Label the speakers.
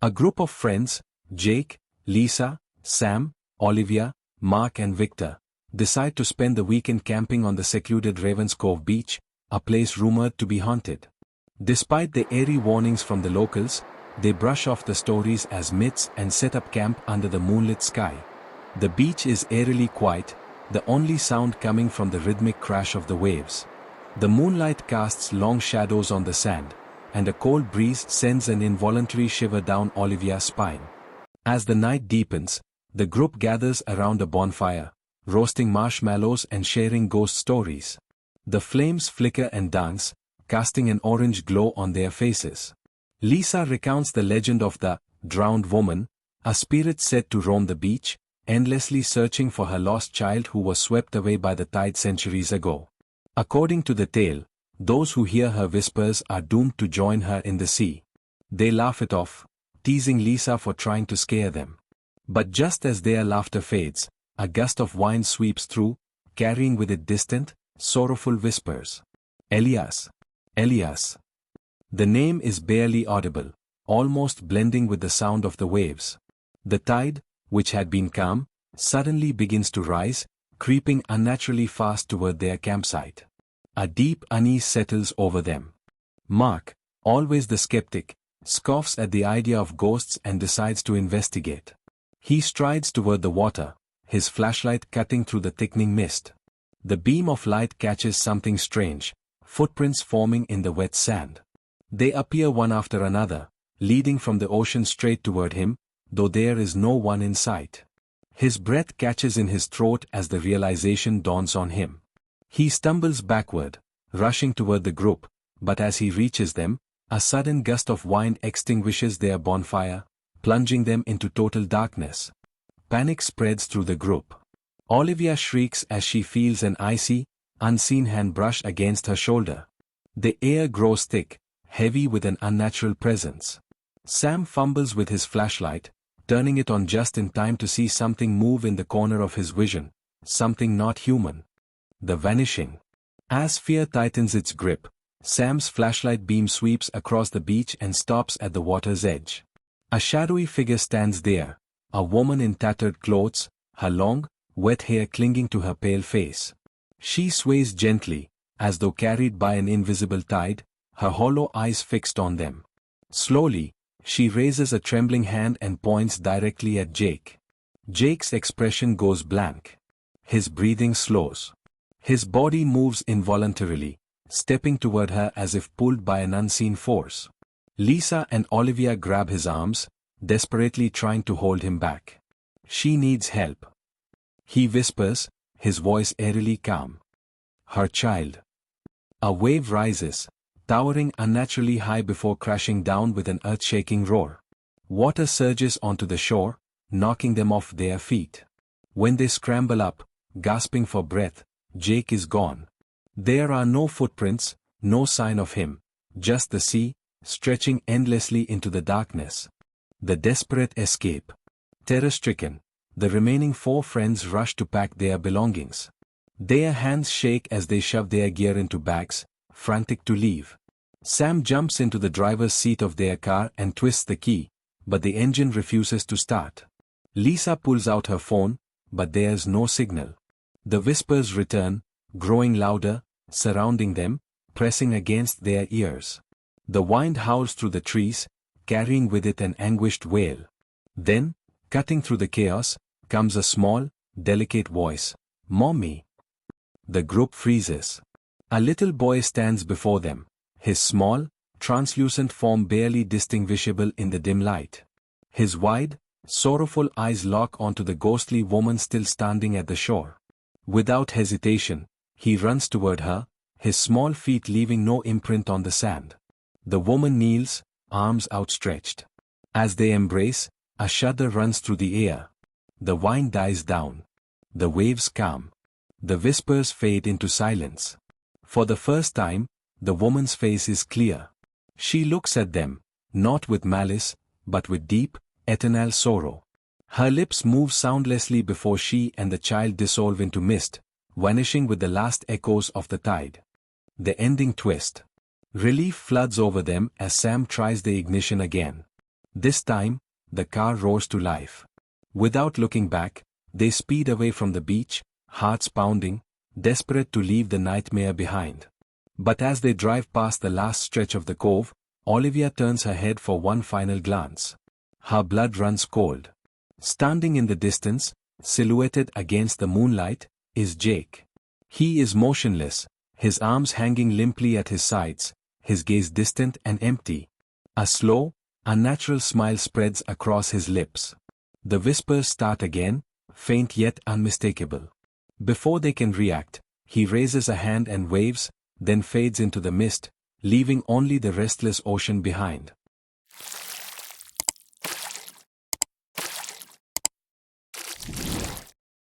Speaker 1: A group of friends, Jake, Lisa, Sam, Olivia, Mark and Victor, decide to spend the weekend camping on the secluded Ravens Cove beach, a place rumored to be haunted. Despite the eerie warnings from the locals, they brush off the stories as myths and set up camp under the moonlit sky. The beach is eerily quiet, the only sound coming from the rhythmic crash of the waves. The moonlight casts long shadows on the sand, and a cold breeze sends an involuntary shiver down Olivia's spine. As the night deepens, the group gathers around a bonfire, roasting marshmallows and sharing ghost stories. The flames flicker and dance, casting an orange glow on their faces. Lisa recounts the legend of the drowned woman, a spirit said to roam the beach, endlessly searching for her lost child who was swept away by the tide centuries ago. According to the tale, those who hear her whispers are doomed to join her in the sea. They laugh it off, teasing Lisa for trying to scare them. But just as their laughter fades, a gust of wind sweeps through, carrying with it distant, sorrowful whispers. Elias. Elias. The name is barely audible, almost blending with the sound of the waves. The tide, which had been calm, suddenly begins to rise, creeping unnaturally fast toward their campsite. A deep unease settles over them. Mark, always the skeptic, scoffs at the idea of ghosts and decides to investigate. He strides toward the water, his flashlight cutting through the thickening mist. The beam of light catches something strange, footprints forming in the wet sand. They appear one after another, leading from the ocean straight toward him, though there is no one in sight. His breath catches in his throat as the realization dawns on him. He stumbles backward, rushing toward the group, but as he reaches them, a sudden gust of wind extinguishes their bonfire, plunging them into total darkness. Panic spreads through the group. Olivia shrieks as she feels an icy, unseen hand brush against her shoulder. The air grows thick, heavy with an unnatural presence. Sam fumbles with his flashlight, turning it on just in time to see something move in the corner of his vision, something not human. The vanishing. As fear tightens its grip, Sam's flashlight beam sweeps across the beach and stops at the water's edge. A shadowy figure stands there, a woman in tattered clothes, her long, wet hair clinging to her pale face. She sways gently, as though carried by an invisible tide, her hollow eyes fixed on them. Slowly, she raises a trembling hand and points directly at Jake. Jake's expression goes blank. His breathing slows. His body moves involuntarily, stepping toward her as if pulled by an unseen force. Lisa and Olivia grab his arms, desperately trying to hold him back. She needs help. He whispers, his voice eerily calm. Her child. A wave rises, towering unnaturally high before crashing down with an earth-shaking roar. Water surges onto the shore, knocking them off their feet. When they scramble up, gasping for breath, Jake is gone. There are no footprints, no sign of him, just the sea, stretching endlessly into the darkness. The desperate escape. Terror-stricken, the remaining 4 friends rush to pack their belongings. Their hands shake as they shove their gear into bags, frantic to leave. Sam jumps into the driver's seat of their car and twists the key, but the engine refuses to start. Lisa pulls out her phone, but there's no signal. The whispers return, growing louder, surrounding them, pressing against their ears. The wind howls through the trees, carrying with it an anguished wail. Then, cutting through the chaos, comes a small, delicate voice. Mommy. The group freezes. A little boy stands before them, his small, translucent form barely distinguishable in the dim light. His wide, sorrowful eyes lock onto the ghostly woman still standing at the shore. Without hesitation, he runs toward her, his small feet leaving no imprint on the sand. The woman kneels, arms outstretched. As they embrace, a shudder runs through the air. The wind dies down. The waves calm. The whispers fade into silence. For the first time, the woman's face is clear. She looks at them, not with malice, but with deep, eternal sorrow. Her lips move soundlessly before she and the child dissolve into mist, vanishing with the last echoes of the tide. The ending twist. Relief floods over them as Sam tries the ignition again. This time, the car roars to life. Without looking back, they speed away from the beach, hearts pounding, desperate to leave the nightmare behind. But as they drive past the last stretch of the cove, Olivia turns her head for one final glance. Her blood runs cold. Standing in the distance, silhouetted against the moonlight, is Jake. He is motionless, his arms hanging limply at his sides, his gaze distant and empty. A slow, unnatural smile spreads across his lips. The whispers start again, faint yet unmistakable. Before they can react, he raises a hand and waves, then fades into the mist, leaving only the restless ocean behind.